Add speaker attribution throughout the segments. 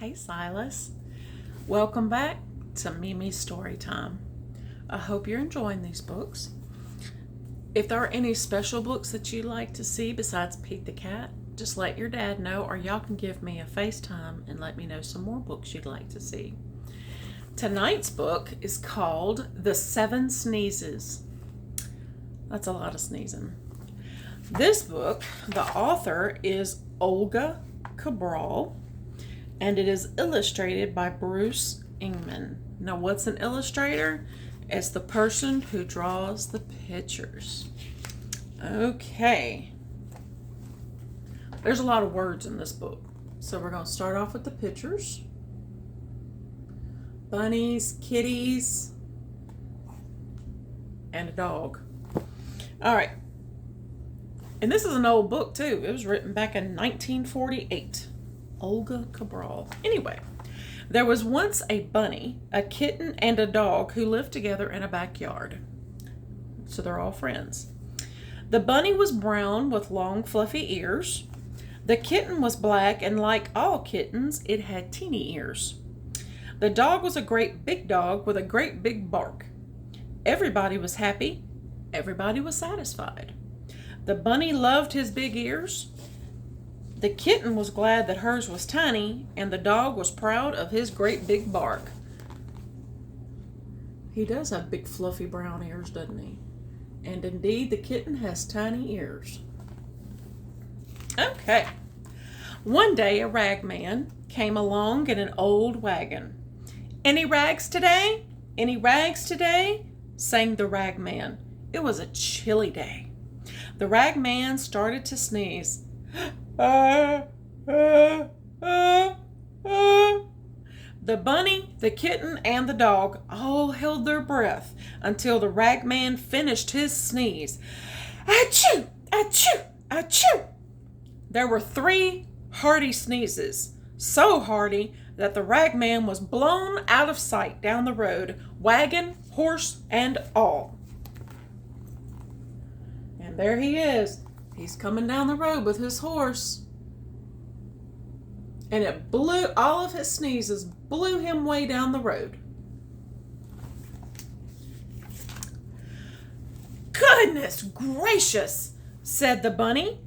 Speaker 1: Hey Silas, welcome back to Mimi's Storytime. I hope you're enjoying these books. If there are any special books that you'd like to see besides Pete the Cat, just let your dad know, or y'all can give me a FaceTime and let me know some more books you'd like to see. Tonight's book is called The Seven Sneezes. That's a lot of sneezing. This book, the author is Olga Cabral, and it is illustrated by Bruce Ingman. Now, what's an illustrator? It's the person who draws the pictures. Okay. There's a lot of words in this book. So we're going to start off with the pictures. Bunnies, kitties, and a dog. All right. And this is an old book, too. It was written back in 1948. Olga Cabral. Anyway, there was once a bunny, a kitten, and a dog who lived together in a backyard. So they're all friends. The bunny was brown with long, fluffy ears. The kitten was black, and like all kittens, it had teeny ears. The dog was a great big dog with a great big bark. Everybody was happy. Everybody was satisfied. The bunny loved his big ears. The kitten was glad that hers was tiny, and the dog was proud of his great big bark. He does have big fluffy brown ears, doesn't he? And indeed, the kitten has tiny ears. Okay. One day, a ragman came along in an old wagon. "Any rags today? Any rags today?" sang the ragman. It was a chilly day. The ragman started to sneeze. The bunny, the kitten, and the dog all held their breath until the ragman finished his sneeze. Achoo! Achoo! Achoo! There were 3 hearty sneezes, so hearty that the ragman was blown out of sight down the road, wagon, horse, and all. And there he is. He's coming down the road with his horse. And it blew, all of his sneezes blew him way down the road. "Goodness gracious," said the bunny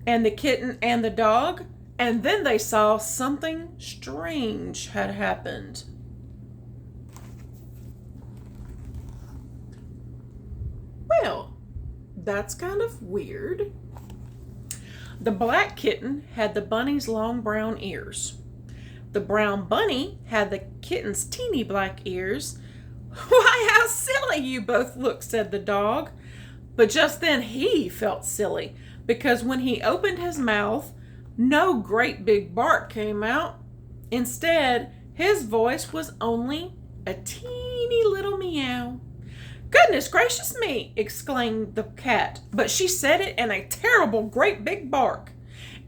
Speaker 1: and the kitten and the dog. And then they saw something strange had happened. Well, that's kind of weird. The black kitten had the bunny's long brown ears. The brown bunny had the kitten's teeny black ears. "Why, how silly you both look," said the dog. But just then he felt silly, because when he opened his mouth, no great big bark came out. Instead, his voice was only a teeny little meow. "Goodness gracious me!" exclaimed the cat, but she said it in a terrible great big bark,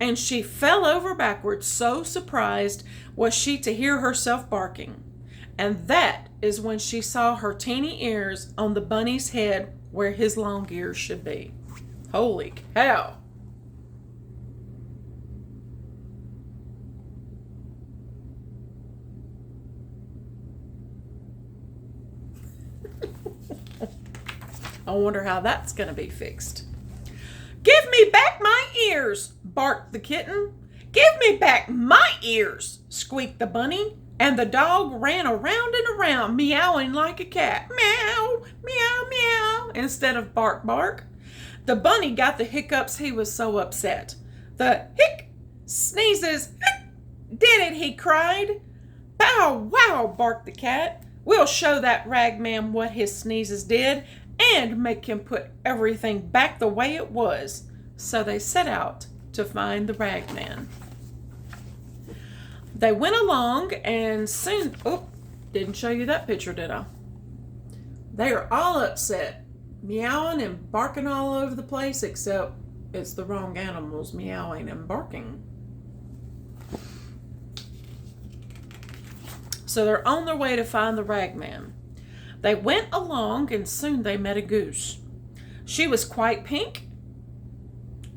Speaker 1: and she fell over backwards, so surprised was she to hear herself barking. And that is when she saw her teeny ears on the bunny's head where his long ears should be. Holy cow! I wonder how that's going to be fixed. "Give me back my ears," barked the kitten. "Give me back my ears," squeaked the bunny. And the dog ran around and around, meowing like a cat. Meow, meow, meow, instead of bark, bark. The bunny got the hiccups, he was so upset. "The hic sneezes, hic, did it," he cried. "Bow wow," barked the cat. "We'll show that ragman what his sneezes did, and make him put everything back the way it was." So they set out to find the ragman. They went along and soon... Oh, didn't show you that picture, did I? They are all upset, meowing and barking all over the place, except it's the wrong animals meowing and barking. So they're on their way to find the ragman. They went along and soon they met a goose. She was quite pink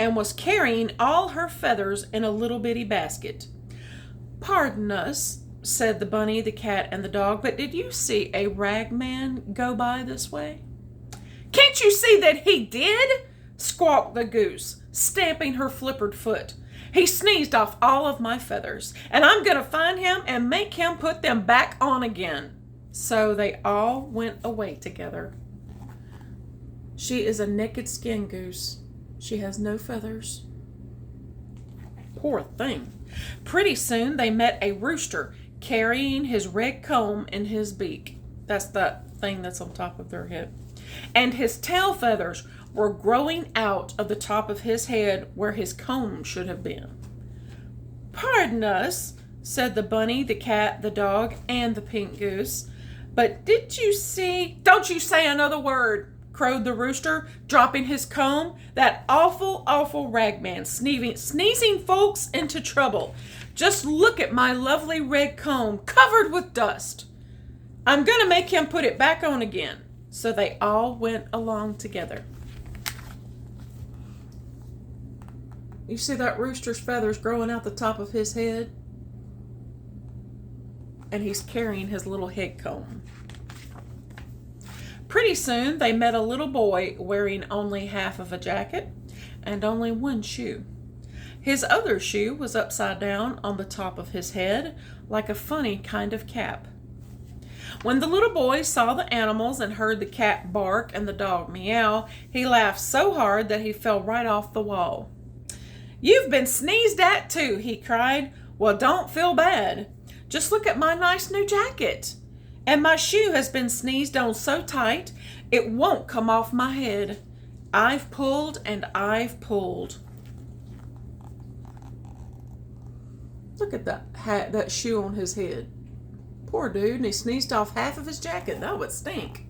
Speaker 1: and was carrying all her feathers in a little bitty basket. "Pardon us," said the bunny, the cat, and the dog, "but did you see a ragman go by this way?" "Can't you see that he did?" squawked the goose, stamping her flippered foot. "He sneezed off all of my feathers, and I'm going to find him and make him put them back on again." So they all went away together. She is a naked skin goose. She has no feathers. Poor thing. Pretty soon they met a rooster carrying his red comb in his beak. That's that thing that's on top of their head. And his tail feathers were growing out of the top of his head where his comb should have been. "Pardon us," said the bunny, the cat, the dog, and the pink goose, "but did you see—" "Don't you say another word," crowed the rooster, dropping his comb. "That awful, awful ragman sneezing folks into trouble. Just look at my lovely red comb covered with dust. I'm going to make him put it back on again." So they all went along together. You see that rooster's feathers growing out the top of his head? And he's carrying his little head comb. Pretty soon they met a little boy wearing only half of a jacket and only one shoe. His other shoe was upside down on the top of his head, like a funny kind of cap. When the little boy saw the animals and heard the cat bark and the dog meow, he laughed so hard that he fell right off the wall. "You've been sneezed at too," he cried. "Well, don't feel bad. Just look at my nice new jacket. And my shoe has been sneezed on so tight, it won't come off my head. I've pulled and I've pulled." Look at that hat, that shoe on his head. Poor dude, and he sneezed off half of his jacket. That would stink.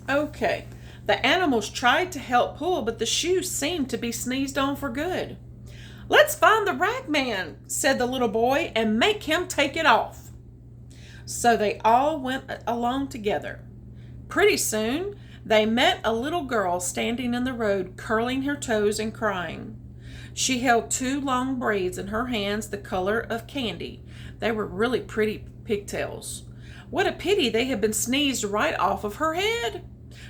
Speaker 1: Okay, the animals tried to help pull, but the shoe seemed to be sneezed on for good. "Let's find the ragman," said the little boy, "and make him take it off." So they all went along together. Pretty soon they met a little girl standing in the road, curling her toes and crying. She held two long braids in her hands the color of candy. They were really pretty pigtails. What a pity they had been sneezed right off of her head.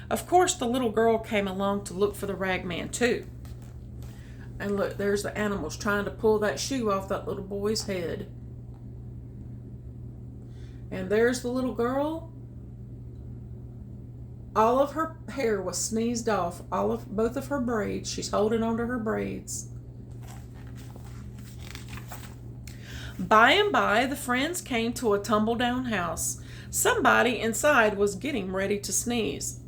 Speaker 1: Of course, the little girl came along to look for the ragman too. And look, there's the animals trying to pull that shoe off that little boy's head. And there's the little girl. All of her hair was sneezed off, both of her braids. She's holding onto her braids. By and by, the friends came to a tumble-down house. Somebody inside was getting ready to sneeze.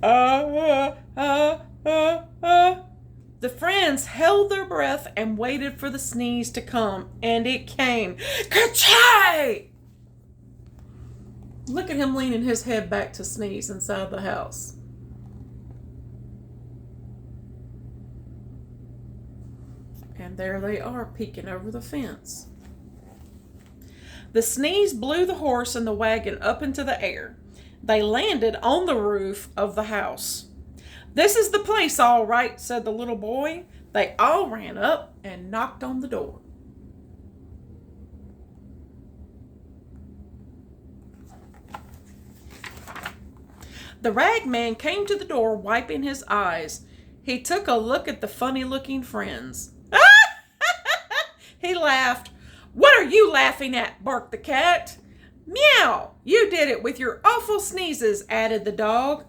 Speaker 1: The friends held their breath and waited for the sneeze to come, and it came. Ka-chai! Look at him leaning his head back to sneeze inside the house. And there they are, peeking over the fence. The sneeze blew the horse and the wagon up into the air. They landed on the roof of the house. "This is the place, all right," said the little boy. They all ran up and knocked on the door. The ragman came to the door, wiping his eyes. He took a look at the funny-looking friends. He laughed. "What are you laughing at?" barked the cat. "Meow! You did it with your awful sneezes," added the dog.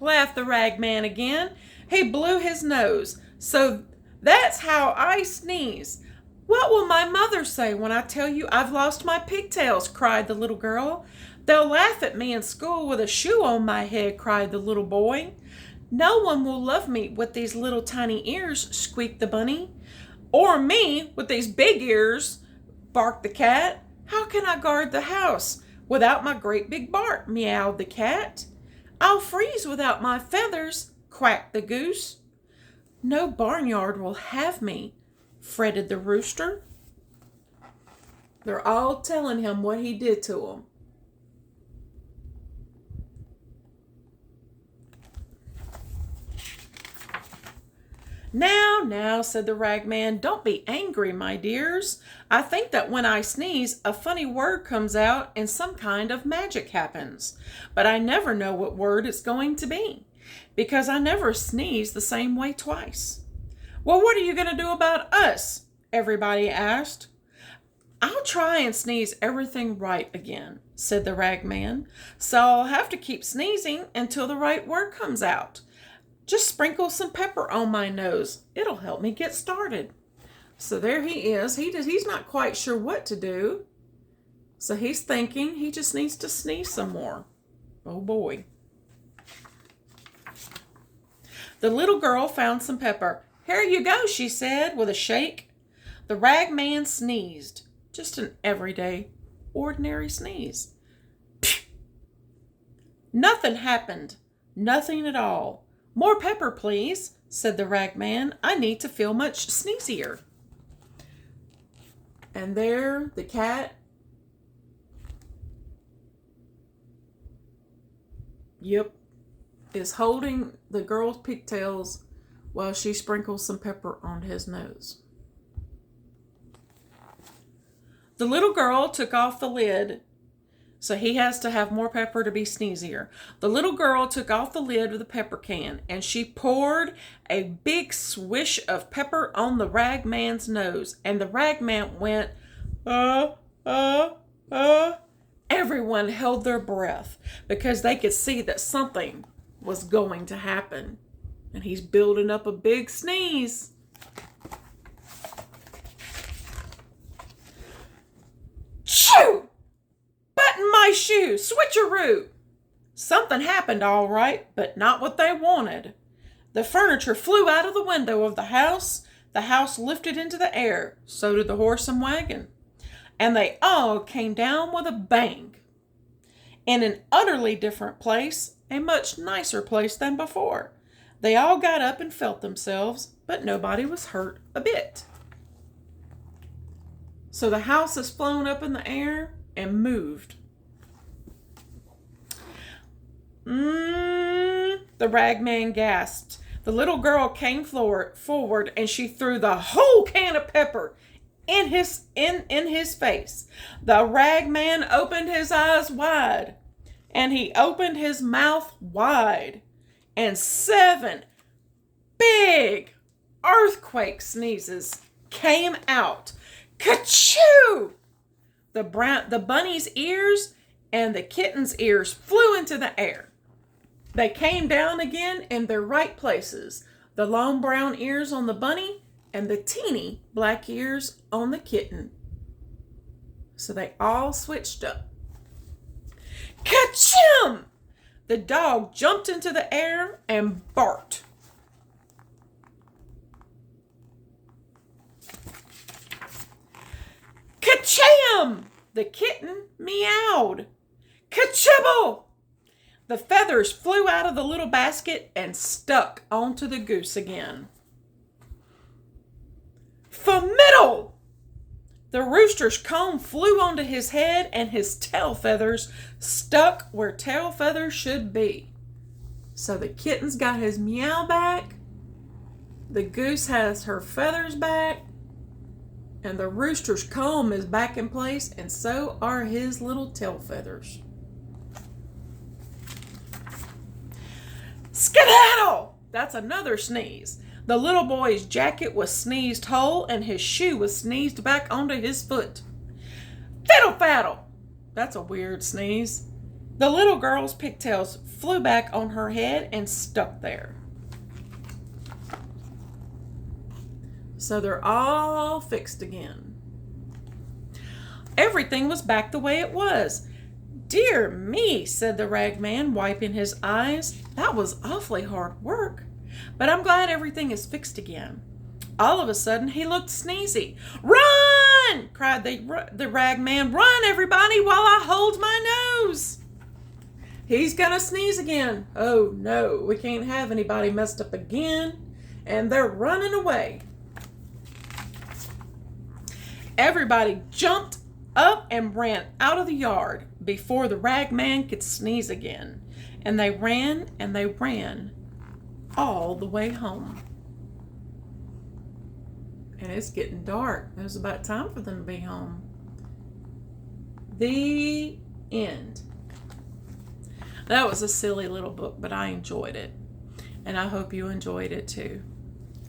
Speaker 1: Laughed the ragman again. He blew his nose. "So that's how I sneeze. What will my mother say when I tell you I've lost my pigtails?" cried the little girl. "They'll laugh at me in school with a shoe on my head," cried the little boy. "No one will love me with these little tiny ears," squeaked the bunny. "Or me with these big ears," barked the cat. "How can I guard the house without my great big bark?" meowed the cat. "I'll freeze without my feathers," quacked the goose. "No barnyard will have me," fretted the rooster. They're all telling him what he did to them. Now, said the ragman, don't be angry, my dears. I think that when I sneeze, a funny word comes out and some kind of magic happens. But I never know what word it's going to be, because I never sneeze the same way twice. Well, what are you going to do about us? Everybody asked. I'll try and sneeze everything right again, said the ragman. So I'll have to keep sneezing until the right word comes out. Just sprinkle some pepper on my nose. It'll help me get started. So there he is. He's not quite sure what to do. So he's thinking he just needs to sneeze some more. Oh boy. The little girl found some pepper. Here you go, she said with a shake. The ragman sneezed. Just an everyday, ordinary sneeze. Phew. Nothing happened. Nothing at all. More pepper, please, said the ragman. I need to feel much sneezier. And there the cat, is holding the girl's pigtails while she sprinkles some pepper on his nose. The little girl took off the lid, so he has to have more pepper to be sneezier. The little girl took off the lid of the pepper can, and she poured a big swish of pepper on the ragman's nose, and the ragman went, Everyone held their breath because they could see that something was going to happen, and he's building up a big sneeze. Shoo! Button my shoe, switcheroo! Something happened all right, but not what they wanted. The furniture flew out of the window of the house lifted into the air, so did the horse and wagon, and they all came down with a bang. In an utterly different place, a much nicer place than before. They all got up and felt themselves, but nobody was hurt a bit. So the house has flown up in the air and moved. The ragman gasped. The little girl came forward and she threw the whole can of pepper in his face. The ragman opened his eyes wide, and he opened his mouth wide, and 7 big earthquake sneezes came out. Ka-choo! The bunny's ears and the kitten's ears flew into the air. They came down again in their right places. The long brown ears on the bunny and the teeny black ears on the kitten. So they all switched up. Ka-chim! The dog jumped into the air and barked. Ka-cham! The kitten meowed. Ka-chibble! The feathers flew out of the little basket and stuck onto the goose again. Famiddle! The rooster's comb flew onto his head and his tail feathers stuck where tail feathers should be. So the kitten's got his meow back, the goose has her feathers back, and the rooster's comb is back in place, and so are his little tail feathers. Skedaddle! That's another sneeze. The little boy's jacket was sneezed whole, and his shoe was sneezed back onto his foot. Fiddle-faddle! That's a weird sneeze. The little girl's pigtails flew back on her head and stuck there. So they're all fixed again. Everything was back the way it was. Dear me, said the ragman, wiping his eyes. That was awfully hard work, but I'm glad everything is fixed again. All of a sudden, he looked sneezy. Run! Cried the ragman. Run, everybody, while I hold my nose. He's gonna sneeze again. Oh no, we can't have anybody messed up again. And they're running away. Everybody jumped up and ran out of the yard before the ragman could sneeze again. And they ran all the way home. And it's getting dark. It was about time for them to be home. The end. That was a silly little book, but I enjoyed it. And I hope you enjoyed it too.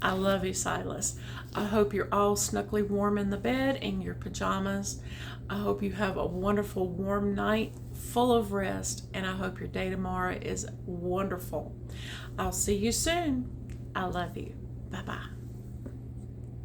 Speaker 1: I love you, Silas. I hope you're all snugly warm in the bed in your pajamas. I hope you have a wonderful warm night full of rest, and I hope your day tomorrow is wonderful. I'll see you soon. I love you. Bye-bye.